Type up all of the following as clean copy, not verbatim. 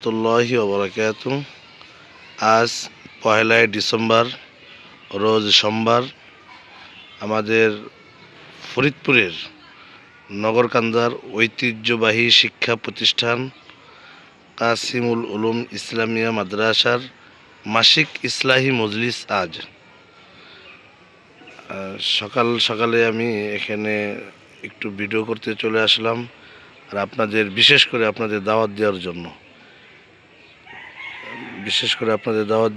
রহমতুল্লাহি ওয়া বারাকাতুহু। আজ ১লা ডিসেম্বর, রোজ সোমবার। আমাদের ফরিদপুরের নগরকান্দার ঐতিহ্যবাহী শিক্ষা প্রতিষ্ঠান কাসিমুল উলুম ইসলামিয়া মাদ্রাসার মাসিক ইসলাহি মজলিস আজ সকাল সকালে আমি এখানে একটু ভিডিও করতে চলে আসলাম, আর বিশেষ করে আপনাদের দাওয়াত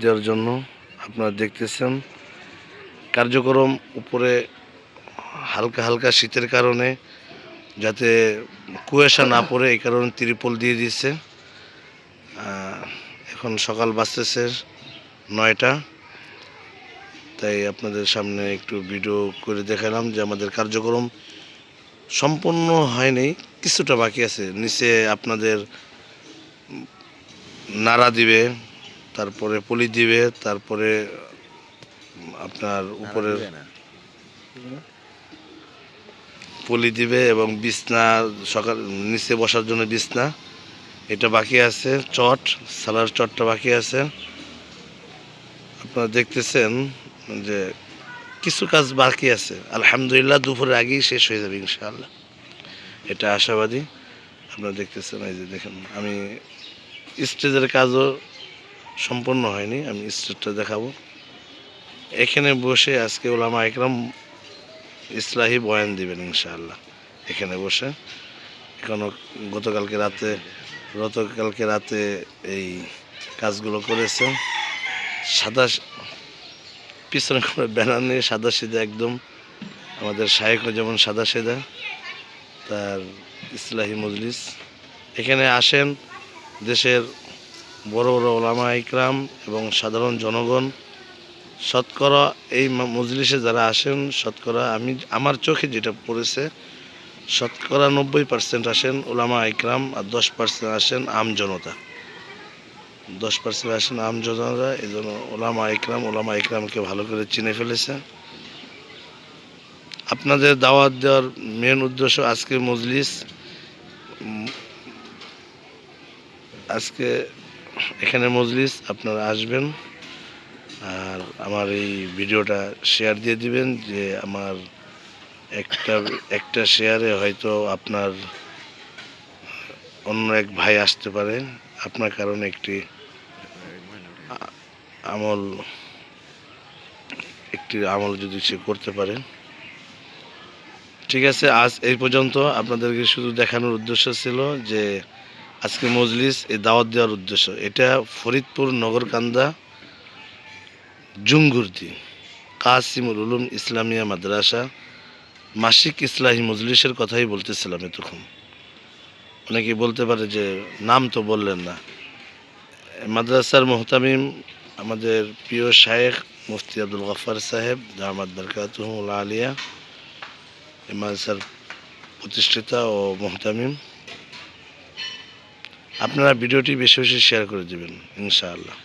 দেওয়ার জন্য আপনারা দেখতেছেন কার্যক্রম উপরে হালকা হালকা শীতের কারণে যাতে কুয়াশা না পড়ে এই কারণে ত্রিপল দিয়ে দিচ্ছে। এখন সকাল বাজতেছে ৯টা, তাই আপনাদের সামনে একটু ভিডিও করে দেখালাম যে আমাদের কার্যক্রম সম্পূর্ণ হয়নি, কিছুটা বাকি আছে। নিচে আপনাদের নাড়া দিবে, তারপরে পলি দিবে, তারপরে আপনার উপরে পলি দিবে এবং বিছনা সকাল নিচে বসার জন্য বিছনা এটা বাকি আছে। সালার চটটা বাকি আছে। আপনারা দেখতেছেন যে কিছু কাজ বাকি আছে। আলহামদুলিল্লাহ দুপুরের আগেই শেষ হয়ে যাবে ইনশাআল্লাহ, এটা আশাবাদী। আপনারা দেখতেছেন, এই যে দেখেন, আমি স্টেজের কাজও সম্পূর্ণ হয়নি, আমি স্টেজটা দেখাবো। এখানে বসে আজকে উলামা একরাম ইসলাহি বয়ান দিবেন ইনশাআল্লাহ এখানে বসে। এখনও গতকালকে রাতে এই কাজগুলো করেছে। সাদা পিছনে কোনো ব্যানার নিয়ে সাদা সিধা একদম, আমাদের শায়েখও যেমন সাদা সিধা, তার ইসলাহি মজলিস। এখানে আসেন দেশের বড় বড় ওলামা ইকরাম এবং সাধারণ জনগণ। শতকরা এই মজলিসে যারা আসেন, শতকরা আমার চোখে যেটা পড়েছে, শতকরা 90% আসেন ওলামা ইকরাম, আর 10% আসেন আমজনতা। 10% আসেন আমজনতা। এই জন্য ওলামা ইকরামকে ভালো করে চিনে ফেলেছে। আপনাদের দাওয়াত দেওয়ার মেন উদ্দেশ্য আজকে এখানে মজলিস, আপনারা আসবেন আর আমার এই ভিডিওটা শেয়ার দিয়ে দিবেন। যে আমার একটা শেয়ারে হয়তো আপনার অন্য এক ভাই আসতে পারে, আপনার কারণে একটি আমল যদি সে করতে পারে। ঠিক আছে, আজ এই পর্যন্ত। আপনাদেরকে শুধু দেখানোর উদ্দেশ্য ছিল যে আজকে মজলিস এই দাওয়াত দেওয়ার উদ্দেশ্য। এটা ফরিদপুর নগরকান্দা জুঙ্গুরদি কাসিমুল উলুম ইসলামিয়া মাদ্রাসা মাসিক ইসলাহি মজলিসের কথাই বলতেছিলাম এতক্ষণ। অনেকেই বলতে পারে যে নাম তো বললেন না। মাদ্রাসার মুহতামিম আমাদের প্রিয় শায়েখ মুফতি আব্দুল গফফার সাহেব দামাত বারকাতুহুল আলিয়া, এই মাদ্রাসার প্রতিষ্ঠাতা ও মুহতামিম। আপনারা ভিডিওটি বেশি বেশি শেয়ার করে দেবেন ইনশাআল্লাহ।